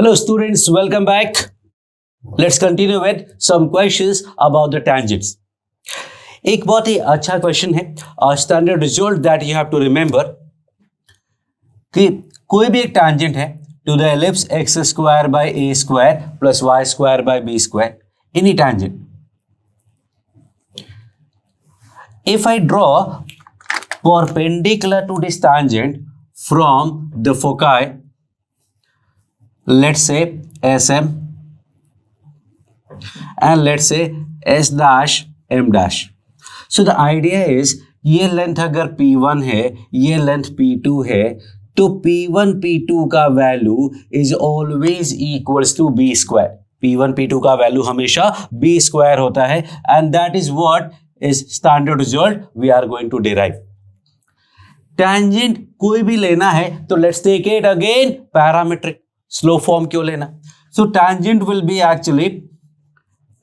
Hello students, welcome back. Let's continue with some questions about the tangents. एक बहुत ही अच्छा question है, standard result that you have to remember कि कोई भी एक टैंजेंट है to the ellipse x square by a square plus y square by b square, any tangent. If I draw perpendicular to this tangent from the foci, let's say SM and let's say S dash M dash. So the idea is ये length अगर P1 है, ये length P2 है, तो P1 P2 का value is always equals to B square. P1 P2 का value हमेशा B square होता है and that is what is standard result we are going to derive. Tangent कोई भी लेना है तो let's take it again parametric. Slope form क्यों लेना? So tangent will be actually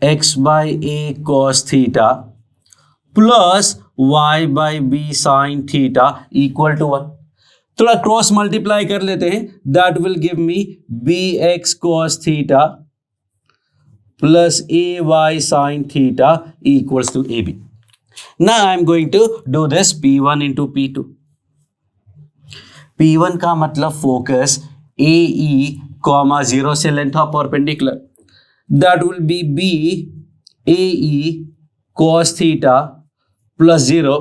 x by a cos theta plus y by b sine theta equal to 1. थोड़ा cross multiply कर लेते हैं. That will give me b x cos theta plus a y sine theta equals to a b. Now I am going to do this P1 into P2. P1 का मतलब focus AE comma 0 से length of perpendicular, that will be B AE cos theta plus 0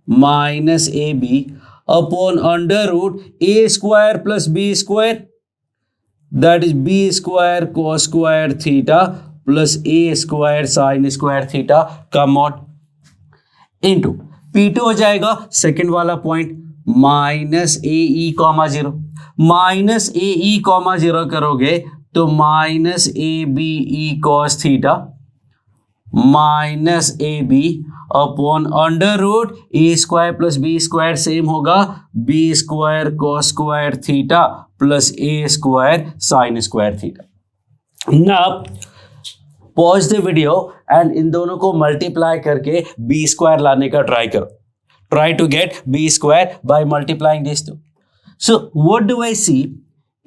minus AB upon under root A square plus B square, that is B square cos square theta plus A square sine square theta का mod into P2 हो जाएगा second वाला point minus AE comma 0. Minus AE comma 0 करोगे तो minus ABE cos theta minus AB upon under root A square plus B square same होगा B square cos square theta plus A square sine square theta. Now pause the video and इन दोनों को multiply करके B square लाने का try करो. Try to get B square by multiplying these two. So what do I see?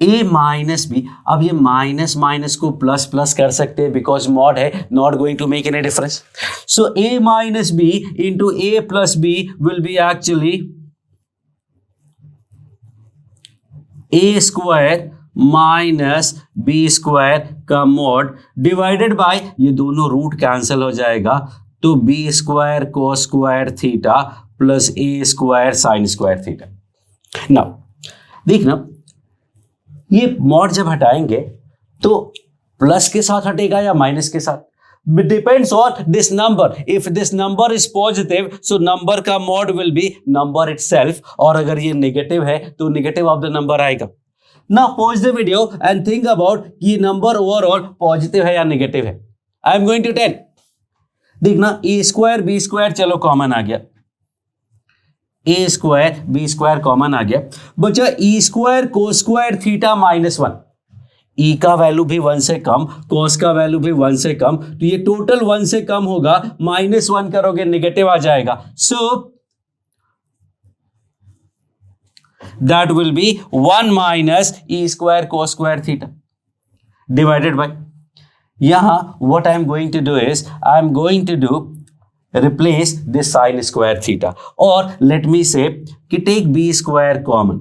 A minus B. अब ये minus minus को प्लस प्लस कर सकते हैं बिकॉज मॉड है, not going to make any difference. So A minus B into A plus B will be actually A square minus B square का mod divided by ये दोनों root cancel हो जाएगा तो B square cos square theta plus A square sine square theta. Now देखना ये mod जब हटाएंगे तो प्लस के साथ हटेगा या माइनस के साथ, depends on this number. If this number is positive so number का mod will be number itself, और अगर ये नेगेटिव है तो नेगेटिव ऑफ द नंबर आएगा. Now pause the video and think about ये नंबर ओवरऑल पॉजिटिव है या नेगेटिव है. I am going to tell. देखना ए स्क्वायर बी स्क्वायर चलो कॉमन आ गया, a square b square common आ गया, बचा ई square cos square theta minus 1. ई का वैल्यू भी 1 से कम, कोस का वैल्यू भी 1 से कम, तो ये टोटल 1 से कम होगा, माइनस 1 करोगे नेगेटिव आ जाएगा. So that will be 1 minus e square cos square theta divided by यहां what I am going to do is I am going to do replace this sin square theta, और let me say कि take b square common.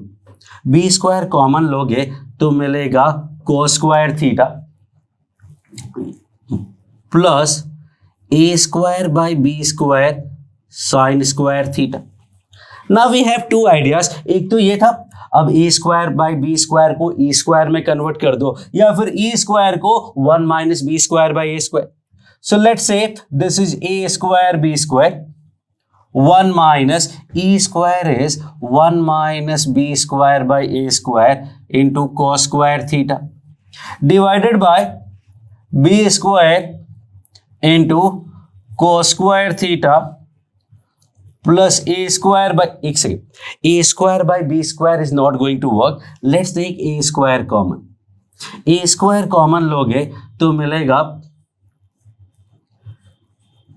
b square common लोगे तो मिलेगा cos square theta plus a square by b square sin square theta. Now we have two ideas. एक तो ये था, अब a square by b square को e square में कन्वर्ट कर दो या फिर e square को 1 minus b square by a square. So let's say this is a square b square, 1 minus e square is 1 minus b square by a square into cos square theta divided by b square into cos square theta plus a square by, एक second, a square by b square is not going to work. Let's take a square common. a square common लोगे तो मिलेगा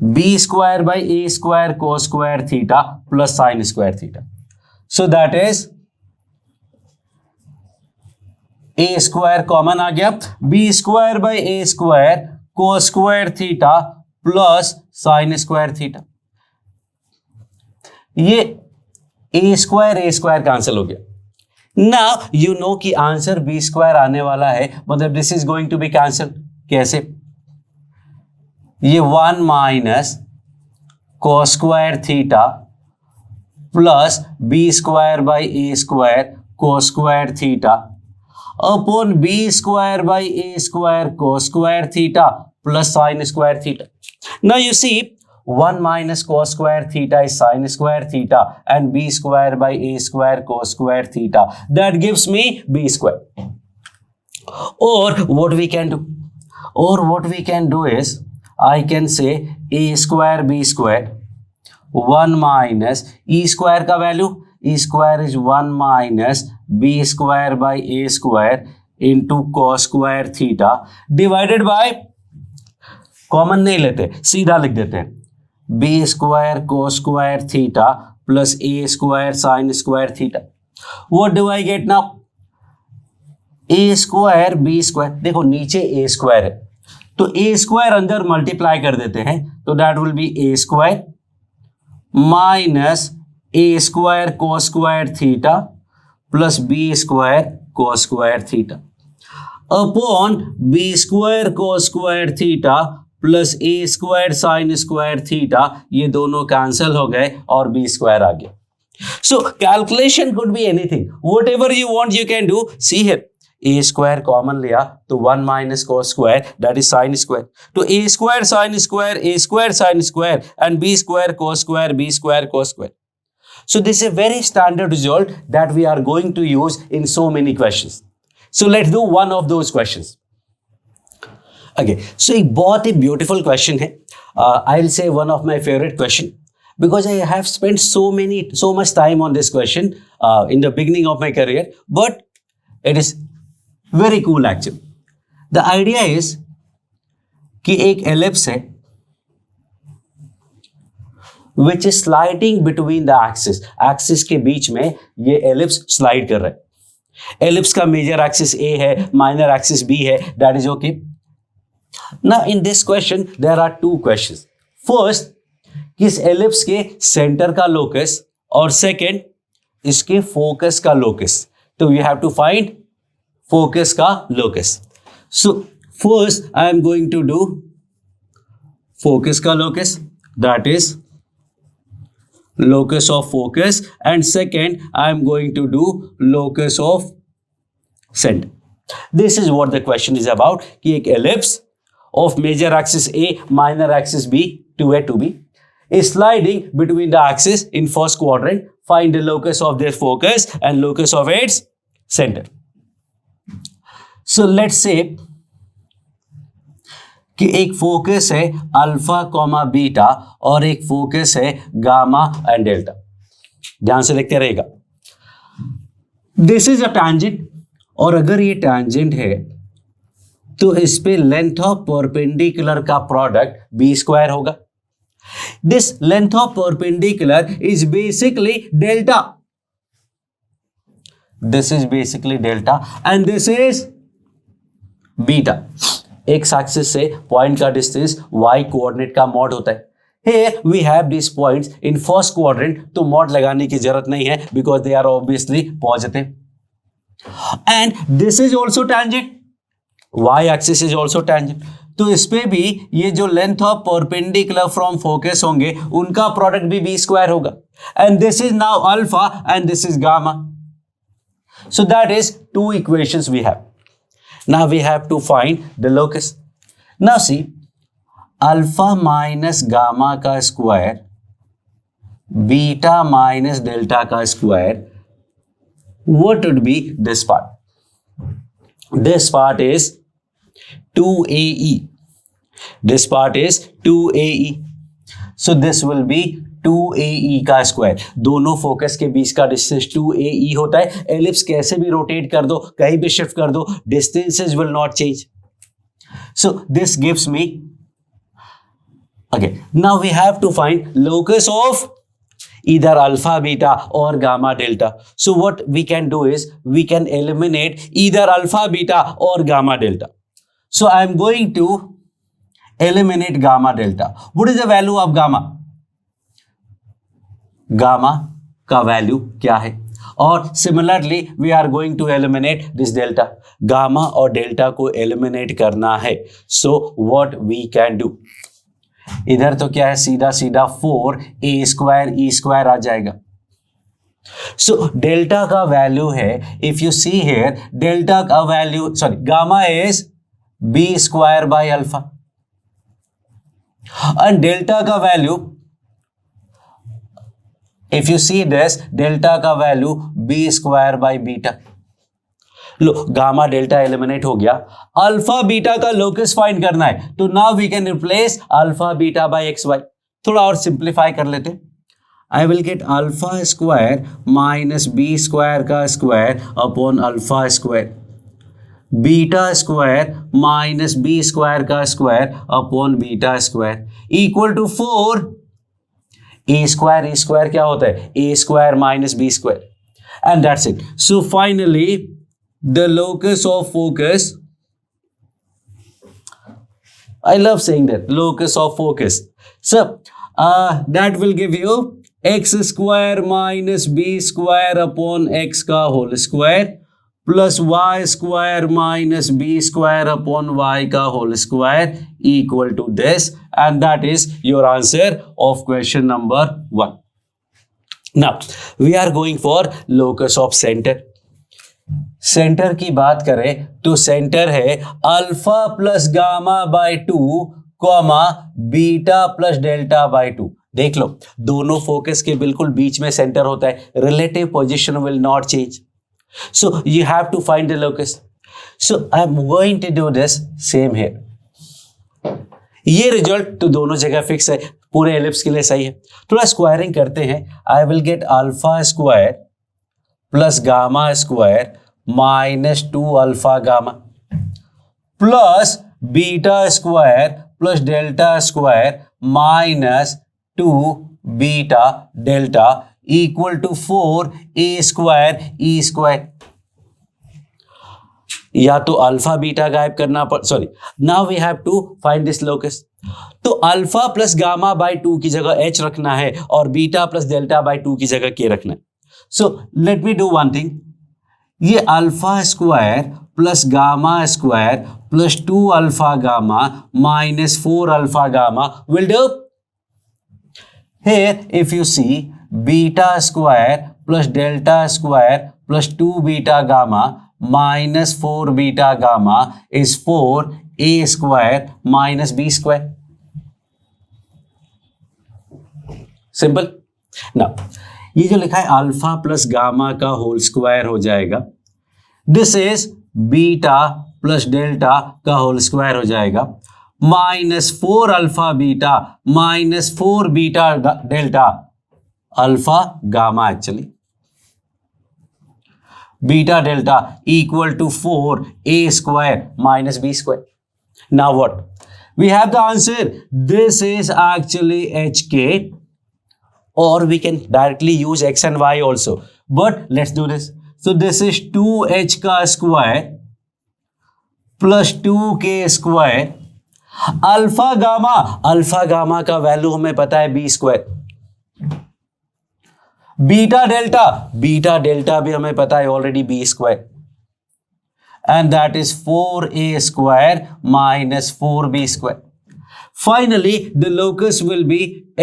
b square by a square cos square theta plus sin square theta. So that is a square common आ गया, b square by a square cos square theta plus sine square theta. ये a square cancel हो गया। Now you know कि answer b square आने वाला है, मतलब this is going to be cancel. कैसे? ये 1 minus cos square theta plus b square by a square cos square theta upon b square by a square cos square theta plus sine square theta. Now you see 1 minus cos square theta is sin square theta and b square by a square cos square theta. That gives me b square. Or what we can do is I can say a square b square 1 minus e square का value e square is 1 minus b square by a square into cos square theta divided by, common नहीं लेते, सीधा लिख देते हैं, b square cos square theta plus a square sine square theta. What do I get now? A square b square, देखो नीचे ए square है तो ए स्क्वायर अंदर मल्टीप्लाई कर देते हैं तो that will be a square minus a square cos square theta plus b square cos square theta upon b square cos square theta plus a square sine square theta. ये दोनों cancel हो गए और B square आ गया। So calculation could be anything, whatever you want you can do. See here, a square common लिया तो 1 minus cos square that is sine square, तो a square sine square a square sine square and b square cos square b square cos square. So this is a very standard result that we are going to use in so many questions. So let's do one of those questions. Okay, so एक बहुत ही beautiful question है. I'll say one of my favorite question because I have spent so much time on this question in the beginning of my career, but it is very cool actually. The idea is कि एक ellipse है which is sliding between the axis. Axis के बीच में ये ellipse slide कर रहा है. Ellipse का major axis A है, minor axis B है. That is okay. Now in this question there are two questions. First, किस ellipse के center का locus और second, इसके focus का locus. तो you have to find focus का locus. So first I am going to do focus का locus. That is locus of focus, and second I am going to do locus of center. This is what the question is about कि एक ellipse of major axis A, minor axis B, 2A to B is sliding between the axis in first quadrant. Find the locus of their focus and locus of its center. So let's say कि एक focus है alpha comma beta और एक focus है gamma and delta. ध्यान से देखते रहेगा। दिस इज अ टैंजेंट और अगर ये टैंजेंट है तो इस पे लेंथ ऑफ परपेंडिकुलर का प्रोडक्ट बी स्क्वायर होगा। This length of perpendicular is basically delta. This is basically delta and this is beta. X axis से पॉइंट का डिस्टेंस वाई कोऑर्डिनेट का मॉड होता है। Here we have these points in first quadrant, तो mod लगाने की जरूरत नहीं है because they are obviously positive. And this is also tangent. Y axis is also tangent. तो इस पे भी ये जो length of perpendicular from focus होंगे उनका प्रोडक्ट भी बी स्क्वायर होगा। And this is now alpha and this is gamma. So that is two equations we have. Now we have to find the locus. Now see, alpha minus gamma का square beta minus delta का square, what would be this part? This part is 2AE. This part is 2AE. So this will be 2AE का square. दोनों focus के बीच का distance 2AE होता है। Ellipse कैसे भी रोटेट कर दो, कहीं भी शिफ्ट कर दो, distances will not change. So this gives me, okay, now we have to find locus of either alpha beta or gamma delta. So what we can do is we can eliminate either alpha beta or gamma delta. So I am going to eliminate gamma delta. What is the value of gamma? Gamma का value क्या है? और similarly we are going to eliminate this delta. Gamma और delta को eliminate करना है. So what we can do, इधर तो क्या है, सीधा सीधा 4a² e² आ जाएगा. सो डेल्टा का वैल्यू है, if you see here, delta का value sorry gamma is b² by alpha and delta का value, if you see this, delta का वैल्यू b² बाय बीटा. लो गामा डेल्टा एलिमिनेट हो गया. अल्फा बीटा का locus find करना है, तो now we can replace alpha beta by xy. थोड़ा और सिंप्लीफाई कर लेते. आई विल गेट α² माइनस b² का square upon alpha square, β² minus b² का square upon beta square equal to 4. a² क्या होता है, a² minus b², and that's it. So finally the locus of focus, I love saying that, locus of focus. So that will give you x² minus b² upon x का whole square plus y² minus b² upon y का whole square equal to this, and that is your answer of question number 1. Now we are going for locus of center. Centre की बात करें तो centre है alpha plus gamma by 2 comma beta plus delta by 2. देख लो दोनों focus के बिल्कुल बीच में सेंटर होता है. Relative position will not change. So you have to find the locus. So I am going to do this same here. ये result तो दोनों जगह फिक्स है, पूरे एलिप्स के लिए सही है. थोड़ा स्क्वायरिंग करते हैं. I will get α² plus gamma square minus 2 alpha gamma plus β² plus delta minus 2 beta delta equal to 4a² e². या तो अल्फा बीटा गायब करना पड़, sorry, now we have to find this locus. तो अल्फा प्लस गामा बाय 2 की जगह h रखना है और बीटा प्लस डेल्टा बाय 2 की जगह k रखना है. So let me do one thing. ये α² plus gamma square plus 2 alpha gamma minus 4 alpha gamma will do. Here if you see, β² plus delta plus 2 beta gamma minus 4 beta gamma is 4a² minus b². Simple. Now ये जो लिखा है alpha plus gamma का whole square हो जाएगा. This is beta plus delta का whole square हो जाएगा minus 4 alpha beta minus 4 beta delta alpha gamma actually beta delta equal to 4a² minus b². Now what we have the answer. This is actually hk, or we can directly use x and y also, but let's do this. So this is 2h का square plus 2k². Alpha gamma का value हमें पता है b². Beta delta भी हमें पता है already b², and that is 4a² minus 4b². Finally the locus will be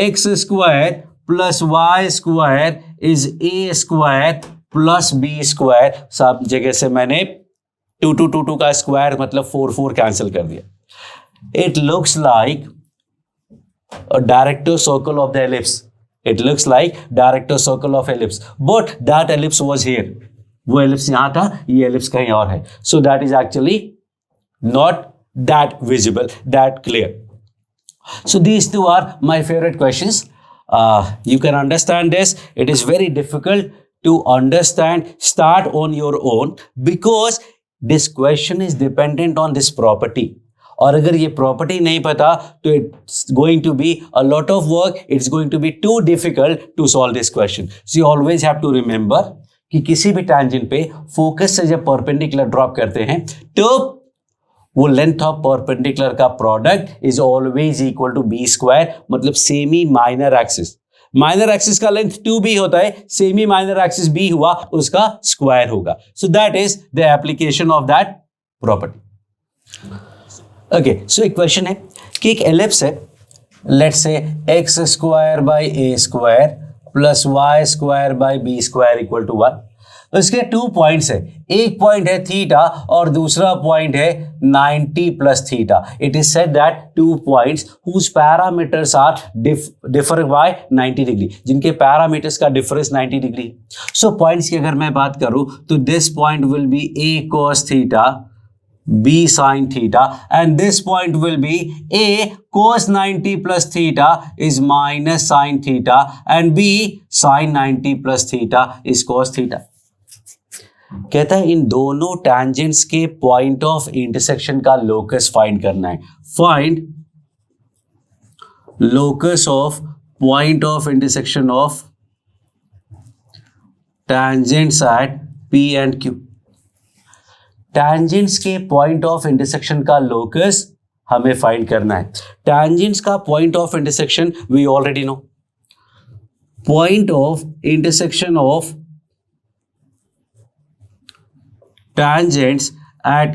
x² plus y² is a² plus b². सब जगह से मैंने 2 का स्क्वायर मतलब 4 कैंसिल कर दिया. It looks like director circle of the ellipse. It looks like director circle of ellipse, but that ellipse was here. वो ellipse यहां था, ये एलिप्स कहीं और है. सो that is actually not that visible, that clear. So these two are my favorite questions. You can understand this. It is very difficult to understand, start on your own, because this question is dependent on this property. और अगर ये property नहीं पता तो it's going to be a lot of work, it's going to be too difficult to solve this question. So you always have to remember कि किसी भी tangent पे फोकस से जब परपेंडिकुलर ड्रॉप करते हैं तो वो लेंथ ऑफ परपेंडिकुलर का product is always equal to b square, मतलब semi minor axis. Minor axis का लेंथ 2b होता है, सेमी माइनर एक्सिस b हुआ, उसका स्क्वायर होगा. So that is the application of that property. Okay, so एक question है कि एक एलिप्स है, let's say x square by a square plus y square by b square equal to 1. इसके 2 points है, एक पॉइंट है थीटा और दूसरा पॉइंट है 90 plus theta. It is said that 2 points whose parameters are differ by 90 degree, जिनके parameters का difference 90 degree. So points की अगर मैं बात करूं तो this point will be a cos theta, b sin theta, and this point will be a cos 90 plus theta is minus sin theta, and b sin 90 plus theta is cos theta. कहता है इन दोनों tangents के point of intersection का locus find करना है. Find locus of point of intersection of tangents at P and Q. Tangents के point of intersection का locus हमें फाइंड करना है. टैंजेंट्स का point of intersection we already know. Point of intersection of tangents at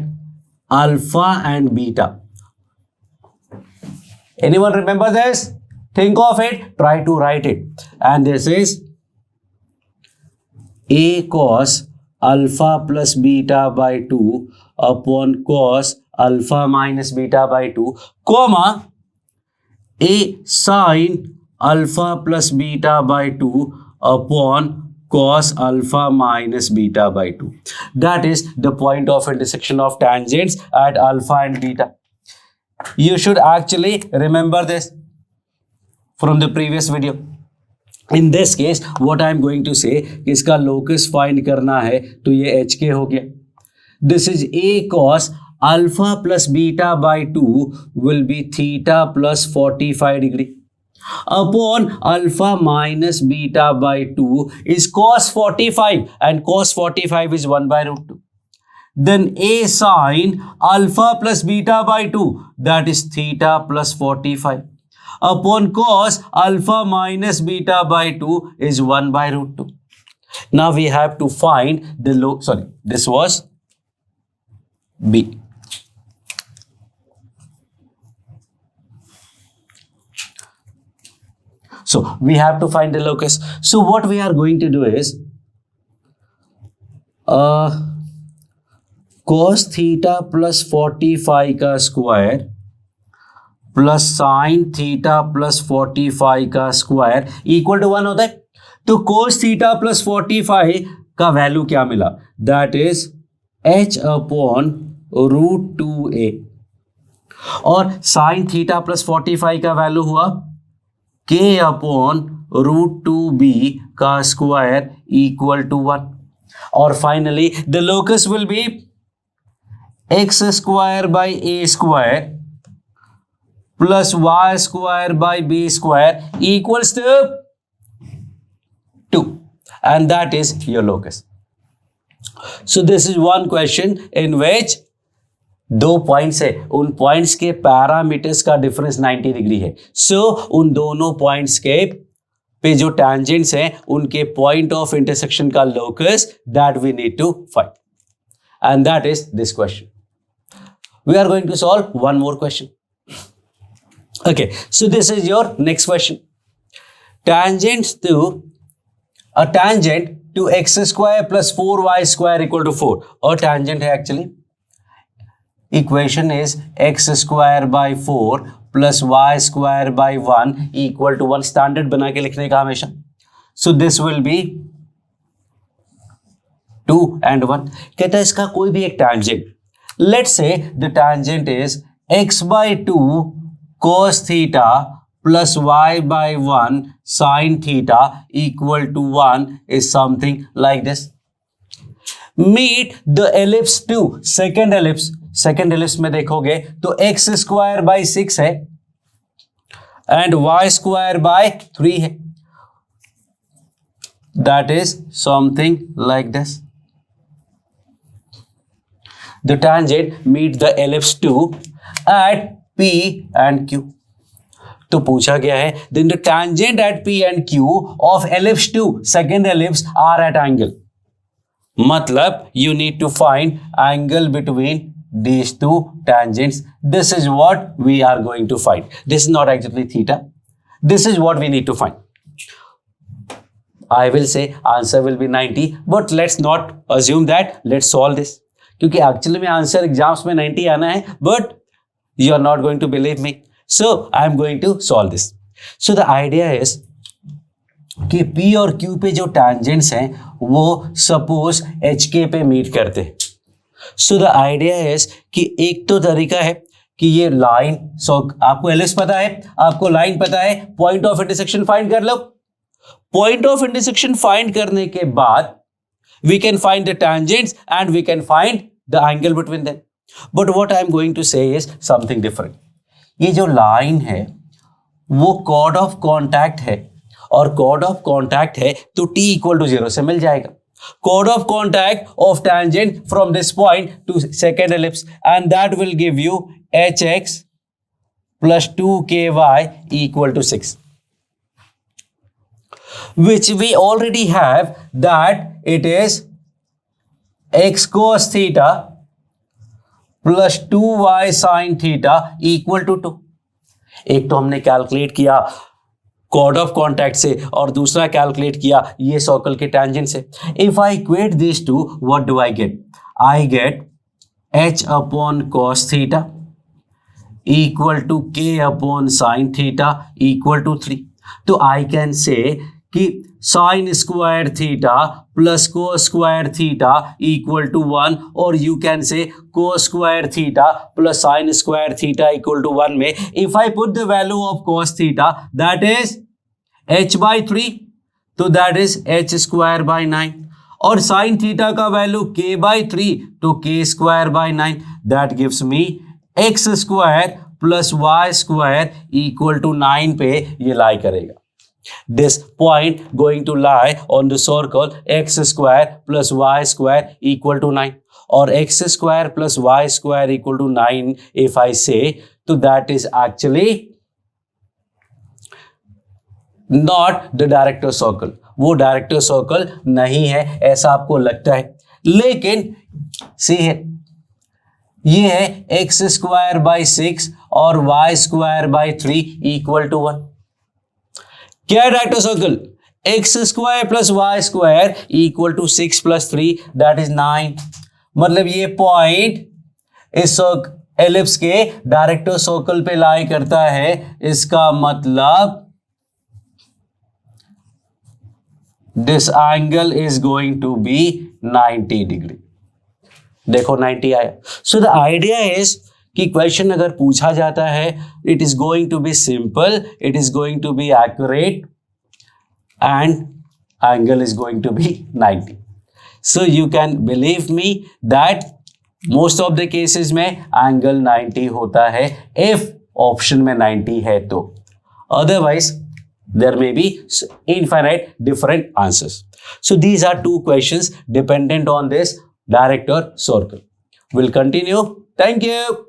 alpha and beta. Anyone remember this? Think of it, try to write it. And this is a cos alpha plus beta by 2 upon cos alpha minus beta by 2, comma a sin alpha plus beta by 2 upon cos alpha minus beta by 2. That is the point of intersection of tangents at alpha and beta. You should actually remember this from the previous video. In this case, what I am going to say, इसका locus find करना है तो ये HK हो गया. This is a cos alpha plus beta by 2 will be theta plus 45 degree. Upon alpha minus beta by 2 is cos 45, and cos 45 is 1 by root 2. Then a sin alpha plus beta by 2, that is theta plus 45, upon cos alpha minus beta by 2 is 1 by root 2. Now we have to find the this was B. So we have to find the locus. So what we are going to do is cos theta plus 45 का square plus sine theta plus 45 का square equal to 1 होता है. तो cos theta plus 45 का value क्या मिला? That is h upon root 2a. और sine theta plus 45 का वैल्यू हुआ k अपॉन रूट 2b का स्क्वायर इक्वल टू 1. और finally the locus will be x square by a square plus y square by b square equals to 2, and that is your locus. So this is one question in which 2 points है, उन points के parameters का difference 90 degree है. सो उन दोनों points के पे जो टैंजेंट्स हैं उनके पॉइंट ऑफ इंटरसेक्शन का locus that we need to find, and that is this question. We are going to solve one more question. Okay, so this is your next question. tangent to x square plus 4y square equal to 4. और tangent है actually, equation is x square by 4 plus y square by 1 equal to 1. Standard बना के लिखने का हमेशा. सो दिस विल बी 2 and 1. कहता है इसका कोई भी एक tangent, let's say the tangent is x by 2 cos theta plus y by 1 sin theta equal to 1 is something like this. Meet the ellipse 2, second ellipse. Second ellipse में देखोगे तो एक्स स्क्वायर बाई 6 है and Y square bye 3 है. That is something like this. The tangent meet the ellipse 2 at P and Q. तो पूछा गया है then the tangent at P and Q of ellipse 2 second ellipse are at angle. मतलब you need to find angle between these two tangents. This is what we are going to find. This is not actually theta. This is what we need to find. I will say answer will be 90, but let's not assume that. Let's solve this. क्योंकि actually में answer exams में 90 आना है, but you are not going to believe me. So I am going to solve this. So the idea is कि P और Q पे जो tangents हैं वो suppose HK पे meet करते हैं. So the idea is कि एक तो तरीका है कि ये लाइन, so आपको एलिप्स पता है, आपको लाइन पता है, पॉइंट ऑफ इंटरसेक्शन फाइंड कर लो. पॉइंट ऑफ इंटरसेक्शन फाइंड करने के बाद we can find the tangents and we can find the angle between them. But what I am going to say is something different. ये जो line है वो cord of contact है, और cord of contact है तो t इक्वल टू 0 से मिल जाएगा. Chord of contact of tangent from this point to second ellipse and that will give you hx plus 2ky equal to 6. which we already have, that it is x cos theta plus 2y sin theta equal to 2. एक तो हमने calculate किया cord of contact से और दूसरा calculate किया ये circle के टेंजेंट से. If I equate this to, what do I get? I get h upon cos theta equal to k upon sin theta equal to 3. तो आई कैन से कि sine square theta plus cos square theta equal to 1, और you can say cos square theta plus sine square theta equal to 1 में if I put the value of cos theta that is h by 3, तो that is h square by 9, और sine theta का value k by 3 तो k square by 9, that gives me x square plus y square equal to 9 पे ये लाई करेगा. This point going to lie on the circle x square plus y square equal to 9, or x square plus y square equal to 9 if I say, so that is actually not the director circle. वो director circle नहीं है ऐसा आपको लगता है, लेकिन see है ये है x square by 6 और y square by 3 equal to 1. क्या है director circle? X square plus y square equal to 6 plus 3 that is 9. मतलब ये पॉइंट इस एलिप्स के डायरेक्टर सर्कल पे लाई करता है. इसका मतलब this angle is going to be 90 degree. देखो 90 आया. सो द आइडिया इज कि क्वेश्चन अगर पूछा जाता है it is going to be simple, it is going to be accurate and angle is going to be 90. So you can believe me that most of the cases में angle 90 होता है इफ option में 90 है तो. Otherwise there may be infinite different answers. So these are two questions dependent on this director circle. We'll continue. Thank you.